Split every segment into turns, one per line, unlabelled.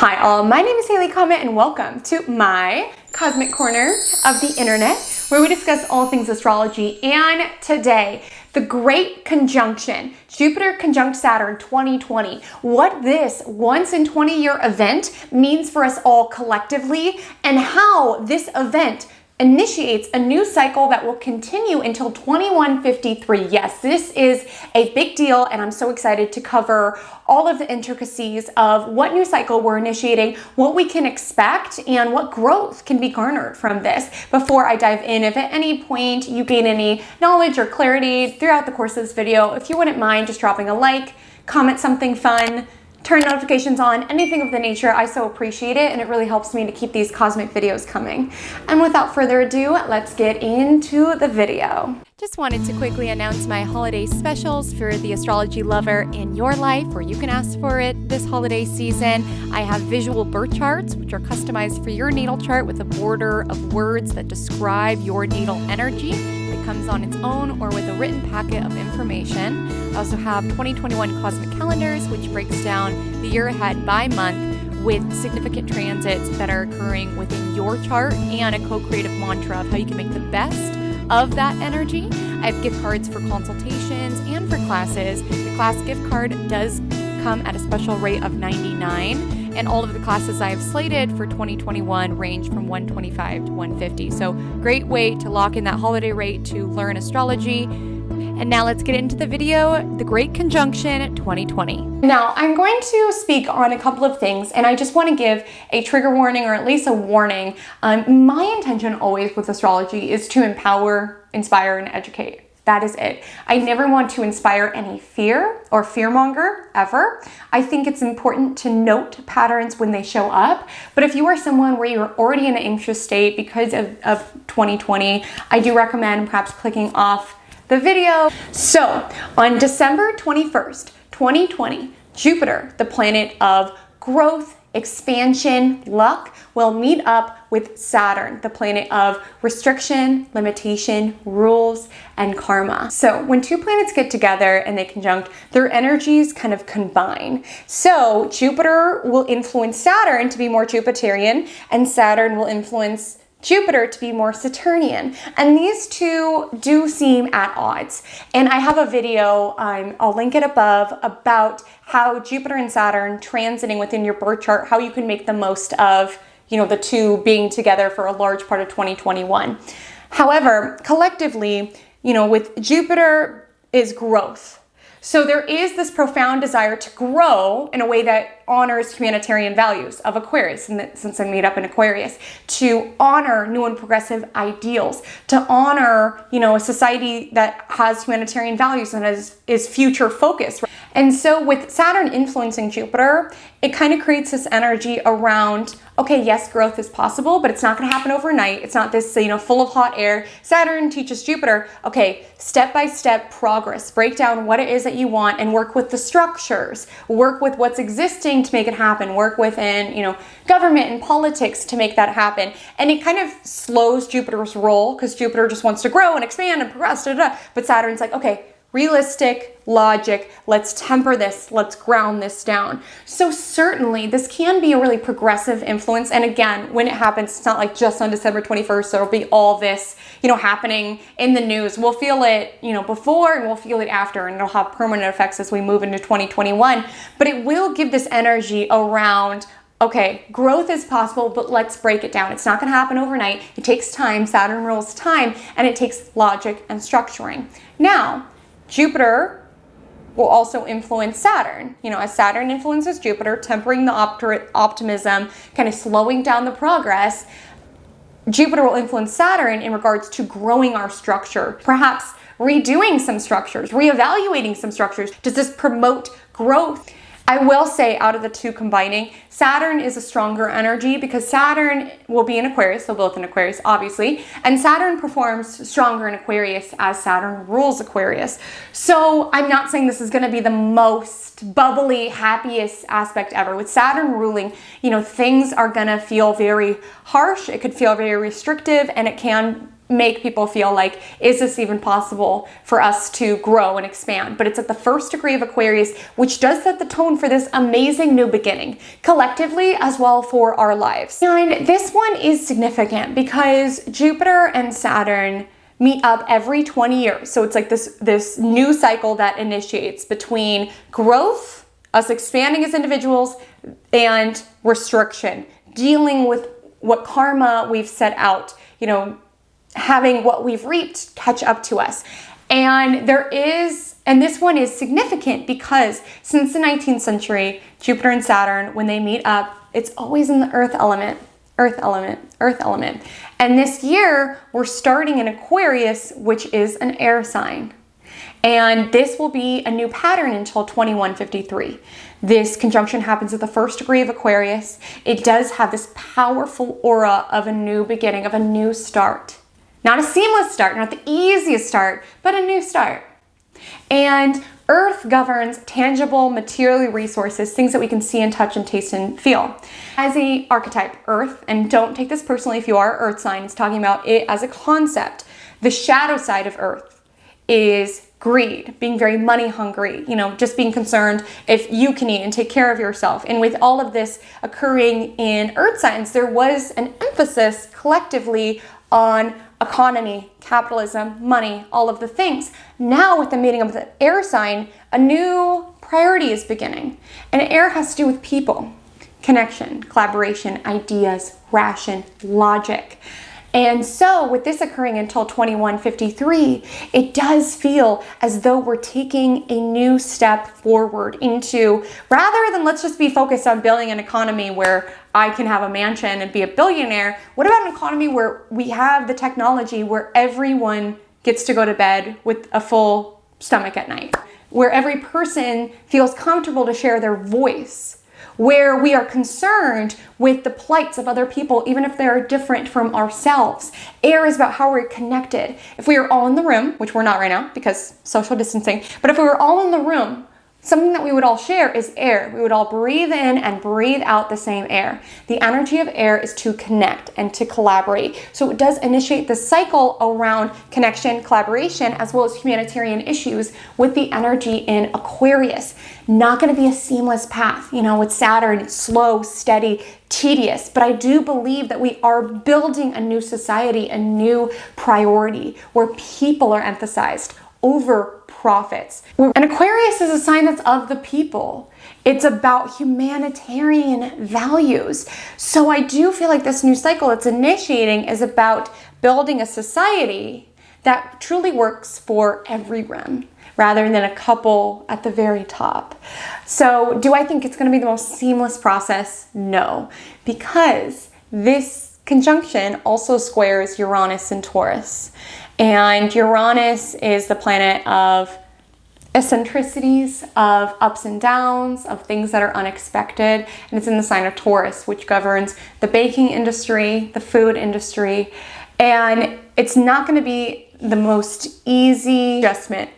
Hi all, my name is Haley Comet and welcome to my cosmic corner of the internet where we discuss all things astrology. And today, the great conjunction, Jupiter conjunct Saturn 2020, what this once in 20-year event means for us all collectively and how this event initiates a new cycle that will continue until 2153. Yes, this is a big deal and I'm so excited to cover all of the intricacies of what new cycle we're initiating, what we can expect, and what growth can be garnered from this. Before I dive in, if at any point you gain any knowledge or clarity throughout the course of this video, if you wouldn't mind just dropping a like, comment something fun, turn notifications on, anything of the nature, I so appreciate it, and it really helps me to keep these cosmic videos coming. And without further ado, let's get into the video. Just wanted to quickly announce my holiday specials for the astrology lover in your life, where you can ask for it this holiday season. I have visual birth charts, which are customized for your natal chart with a border of words that describe your natal energy. It comes on its own or with a written packet of information. I also have 2021 cosmic calendars, which breaks down the year ahead by month with significant transits that are occurring within your chart and a co-creative mantra of how you can make the best of that energy. I have gift cards for consultations and for classes. The class gift card does come at a special rate of $99, and all of the classes I have slated for 2021 range from $125 to $150. So great way to lock in that holiday rate to learn astrology. And now let's get into the video, the Great Conjunction 2020. Now, I'm going to speak on a couple of things, and I just want to give a trigger warning, or at least a warning. My intention always with astrology is to empower, inspire, and educate. That is it. I never want to inspire any fear or fearmonger, ever. I think it's important to note patterns when they show up. But if you are someone where you're already in an anxious state because of 2020, I do recommend perhaps clicking off the video. So on December 21st, 2020, Jupiter, the planet of growth, expansion, luck, will meet up with Saturn, the planet of restriction, limitation, rules, and karma. So when two planets get together and they conjunct, their energies kind of combine. So Jupiter will influence Saturn to be more Jupiterian, and Saturn will influence Jupiter to be more Saturnian. And these two do seem at odds. And I have a video, I'll link it above, about how Jupiter and Saturn transiting within your birth chart, how you can make the most of, the two being together for a large part of 2021. However, collectively, with Jupiter is growth. So there is this profound desire to grow in a way that honors humanitarian values of Aquarius, and since I made up in Aquarius, to honor new and progressive ideals, to honor, a society that has humanitarian values and is future focused. And so with Saturn influencing Jupiter, it kind of creates this energy around, okay, yes, growth is possible, but it's not going to happen overnight. It's not this, full of hot air. Saturn teaches Jupiter, okay, step-by-step progress. Break down what it is that you want and work with the structures. Work with what's existing to make it happen. Work within, government and politics to make that happen. And it kind of slows Jupiter's role because Jupiter just wants to grow and expand and progress, but Saturn's like, okay, realistic logic, let's temper this, let's ground this down. So certainly this can be a really progressive influence. And again, when it happens, it's not like just on December 21st, there'll be all this, happening in the news. We'll feel it, before, and we'll feel it after, and it'll have permanent effects as we move into 2021. But it will give this energy around, okay, growth is possible, but let's break it down. It's not going to happen overnight. It takes time. Saturn rules time, and it takes logic and structuring. Now, Jupiter will also influence Saturn. As Saturn influences Jupiter, tempering the optimism, kind of slowing down the progress, Jupiter will influence Saturn in regards to growing our structure, perhaps redoing some structures, reevaluating some structures. Does this promote growth? I will say, out of the two combining, Saturn is a stronger energy because Saturn will be in Aquarius, so both in Aquarius, obviously, and Saturn performs stronger in Aquarius as Saturn rules Aquarius. So I'm not saying this is going to be the most bubbly, happiest aspect ever. With Saturn ruling, things are going to feel very harsh, it could feel very restrictive, and it can make people feel like, is this even possible for us to grow and expand? But it's at the first degree of Aquarius, which does set the tone for this amazing new beginning, collectively as well for our lives. And this one is significant because Jupiter and Saturn meet up every 20 years. So it's like this new cycle that initiates between growth, us expanding as individuals, and restriction, dealing with what karma we've set out, having what we've reaped catch up to us. And this one is significant because since the 19th century, Jupiter and Saturn, when they meet up, it's always in the earth element. And this year, we're starting in Aquarius, which is an air sign. And this will be a new pattern until 2153. This conjunction happens at the first degree of Aquarius. It does have this powerful aura of a new beginning, of a new start. Not a seamless start, not the easiest start, but a new start. And Earth governs tangible, material resources, things that we can see and touch and taste and feel. As an archetype, Earth, and don't take this personally if you are an Earth sign, it's talking about it as a concept. The shadow side of Earth is greed, being very money hungry, just being concerned if you can eat and take care of yourself. And with all of this occurring in Earth signs, there was an emphasis collectively on economy, capitalism, money, all of the things. Now with the meeting of the air sign, a new priority is beginning. And air has to do with people, connection, collaboration, ideas, ration, logic. And so with this occurring until 2153, it does feel as though we're taking a new step forward into, rather than let's just be focused on building an economy where I can have a mansion and be a billionaire, what about an economy where we have the technology where everyone gets to go to bed with a full stomach at night, where every person feels comfortable to share their voice, where we are concerned with the plights of other people, even if they're different from ourselves. Air is about how we're connected. If we were all in the room, which we're not right now because social distancing, but if we were all in the room, something that we would all share is air. We would all breathe in and breathe out the same air. The energy of air is to connect and to collaborate. So it does initiate the cycle around connection, collaboration, as well as humanitarian issues with the energy in Aquarius. Not going to be a seamless path. With Saturn, it's slow, steady, tedious. But I do believe that we are building a new society, a new priority where people are emphasized over profits. And Aquarius is a sign that's of the people. It's about humanitarian values. So I do feel like this new cycle it's initiating is about building a society that truly works for everyone, rather than a couple at the very top. So do I think it's going to be the most seamless process? No, because this conjunction also squares Uranus and Taurus. And Uranus is the planet of eccentricities, of ups and downs, of things that are unexpected. And it's in the sign of Taurus, which governs the baking industry, the food industry. And it's not going to be the most easy adjustment.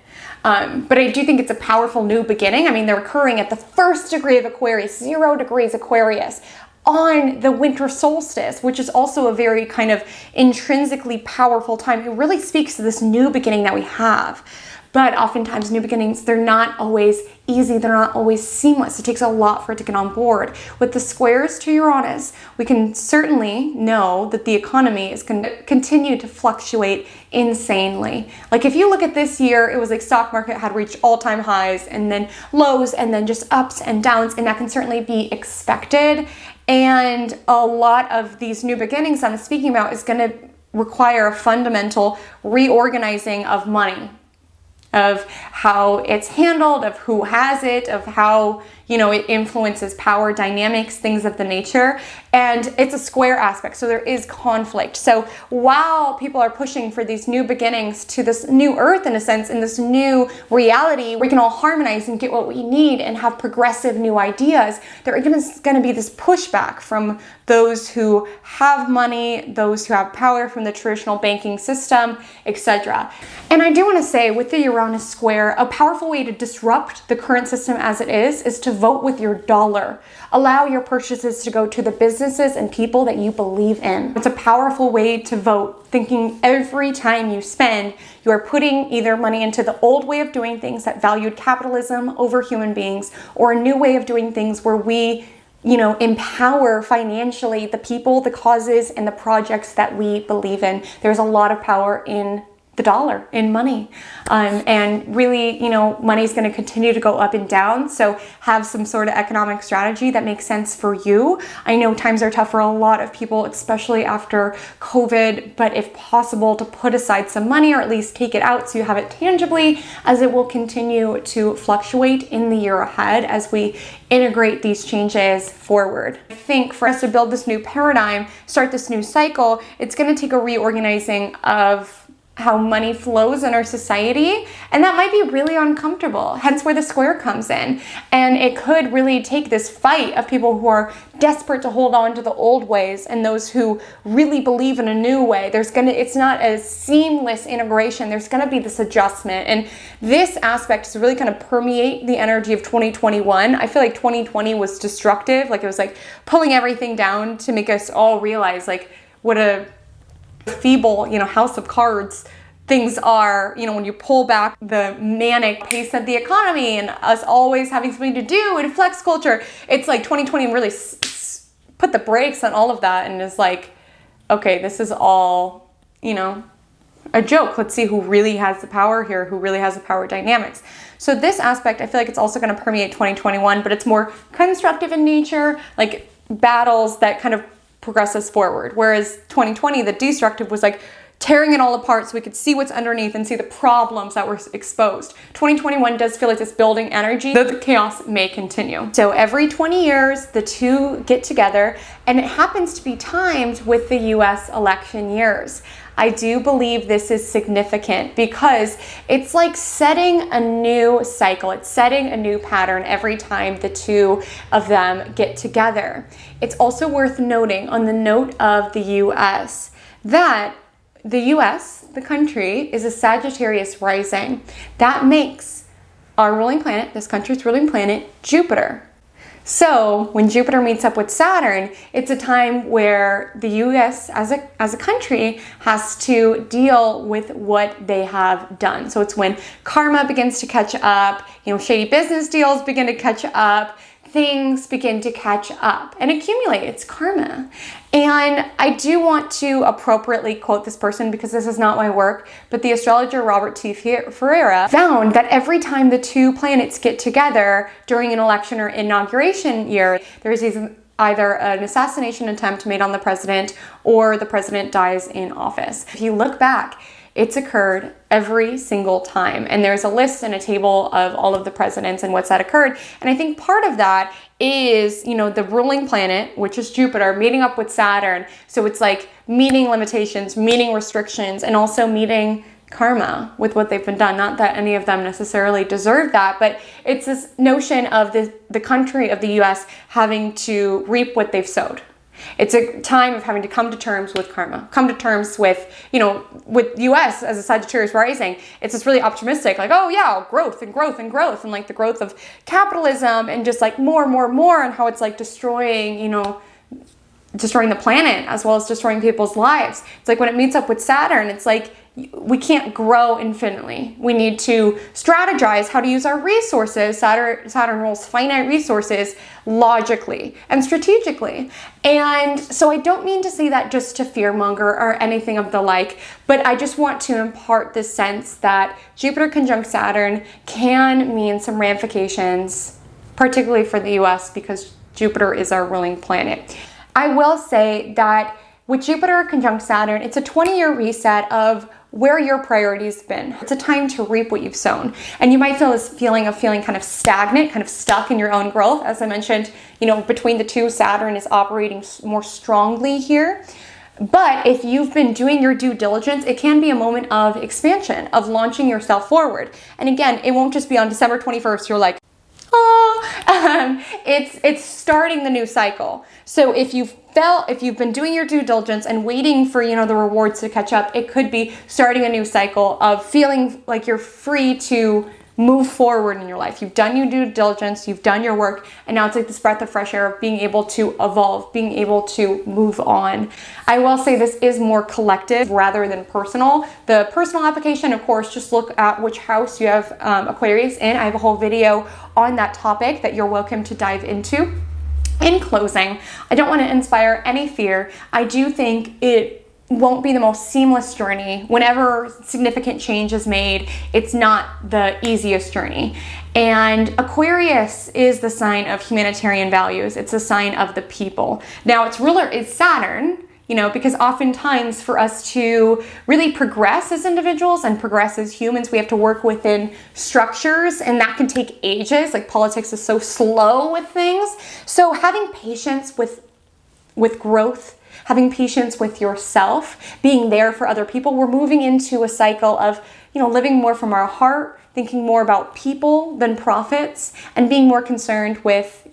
But I do think it's a powerful new beginning. I mean, they're occurring at the first degree of Aquarius, 0 degrees Aquarius, on the winter solstice, which is also a very kind of intrinsically powerful time. It really speaks to this new beginning that we have. But oftentimes new beginnings, they're not always easy. They're not always seamless. It takes a lot for it to get on board. With the squares to Uranus, we can certainly know that the economy is going to continue to fluctuate insanely. Like if you look at this year, it was like stock market had reached all-time highs and then lows and then just ups and downs. And that can certainly be expected. And a lot of these new beginnings I'm speaking about is going to require a fundamental reorganizing of money, of how it's handled, of who has it, of how, it influences power dynamics, things of the nature. And it's a square aspect, so there is conflict. So while people are pushing for these new beginnings to this new earth, in a sense, in this new reality, we can all harmonize and get what we need and have progressive new ideas, there is going to be this pushback from those who have money, those who have power from the traditional banking system, etc. And I do want to say with the Uranus around a square. A powerful way to disrupt the current system as it is to vote with your dollar. Allow your purchases to go to the businesses and people that you believe in. It's a powerful way to vote, thinking every time you spend, you are putting either money into the old way of doing things that valued capitalism over human beings, or a new way of doing things where we empower financially the people, the causes, and the projects that we believe in. There's a lot of power in the dollar, in money. And really, money is going to continue to go up and down. So have some sort of economic strategy that makes sense for you. I know times are tough for a lot of people, especially after COVID, but if possible, to put aside some money or at least take it out so you have it tangibly, as it will continue to fluctuate in the year ahead as we integrate these changes forward. I think for us to build this new paradigm, start this new cycle, it's going to take a reorganizing of how money flows in our society, and that might be really uncomfortable, hence where the square comes in. And it could really take this fight of people who are desperate to hold on to the old ways and those who really believe in a new way. It's not a seamless integration. There's gonna be this adjustment, and this aspect is really gonna permeate the energy of 2021. I feel like 2020 was destructive, like it was like pulling everything down to make us all realize like what a feeble, house of cards things are, when you pull back the manic pace of the economy and us always having something to do and flex culture. It's like 2020 really put the brakes on all of that and is like, okay, this is all, a joke. Let's see who really has the power here, who really has the power dynamics. So this aspect, I feel like it's also going to permeate 2021, but it's more constructive in nature, like battles that kind of progress us forward. Whereas 2020, the destructive was like tearing it all apart so we could see what's underneath and see the problems that were exposed. 2021 does feel like this building energy, though the chaos may continue. So every 20 years, the two get together, and it happens to be timed with the US election years. I do believe this is significant because it's like setting a new cycle. It's setting a new pattern every time the two of them get together. It's also worth noting on the note of the US that the US, the country, is a Sagittarius rising. That makes our ruling planet, this country's ruling planet, Jupiter. So when Jupiter meets up with Saturn, it's a time where the US as a country has to deal with what they have done. So it's when karma begins to catch up, shady business deals begin to catch up, things begin to catch up and accumulate. It's karma. And I do want to appropriately quote this person because this is not my work, but the astrologer Robert T. Ferreira found that every time the two planets get together during an election or inauguration year, there's either an assassination attempt made on the president or the president dies in office. If you look back, it's occurred every single time. And there's a list and a table of all of the presidents and what's that occurred. And I think part of that is, the ruling planet, which is Jupiter, meeting up with Saturn. So it's like meeting limitations, meeting restrictions, and also meeting karma with what they've been done. Not that any of them necessarily deserve that, but it's this notion of the country of the US having to reap what they've sowed. It's a time of having to come to terms with karma, come to terms with, with US as a Sagittarius rising. It's just really optimistic, like, oh yeah, growth and growth and growth, and like the growth of capitalism and just like more and how it's like destroying the planet as well as destroying people's lives. It's like when it meets up with Saturn, it's like we can't grow infinitely. We need to strategize how to use our resources. Saturn rules finite resources logically and strategically. And so I don't mean to say that just to fearmonger or anything of the like, but I just want to impart this sense that Jupiter conjunct Saturn can mean some ramifications, particularly for the US because Jupiter is our ruling planet. I will say that with Jupiter conjunct Saturn, it's a 20-year reset of where your priorities have been. It's a time to reap what you've sown. And you might feel this feeling kind of stagnant, kind of stuck in your own growth. As I mentioned, between the two, Saturn is operating more strongly here. But if you've been doing your due diligence, it can be a moment of expansion, of launching yourself forward. And again, it won't just be on December 21st, you're like, It's starting the new cycle. So if you've been doing your due diligence and waiting for, the rewards to catch up, it could be starting a new cycle of feeling like you're free to move forward in your life. You've done your due diligence, you've done your work, and now it's like this breath of fresh air of being able to evolve, being able to move on. I will say this is more collective rather than personal. The personal application, of course, just look at which house you have Aquarius in. I have a whole video on that topic that you're welcome to dive into. In closing, I don't want to inspire any fear. I do think it won't be the most seamless journey. Whenever significant change is made, it's not the easiest journey. And Aquarius is the sign of humanitarian values. It's a sign of the people. Now, its ruler is Saturn, because oftentimes for us to really progress as individuals and progress as humans, we have to work within structures, and that can take ages. Like politics is so slow with things. So having patience with growth, having patience with yourself, being there for other people. We're moving into a cycle of, living more from our heart, thinking more about people than profits, and being more concerned with,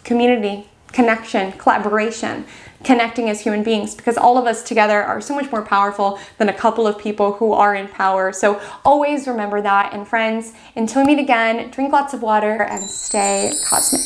community, connection, collaboration, connecting as human beings, because all of us together are so much more powerful than a couple of people who are in power. So always remember that. And friends, until we meet again, drink lots of water and stay cosmic.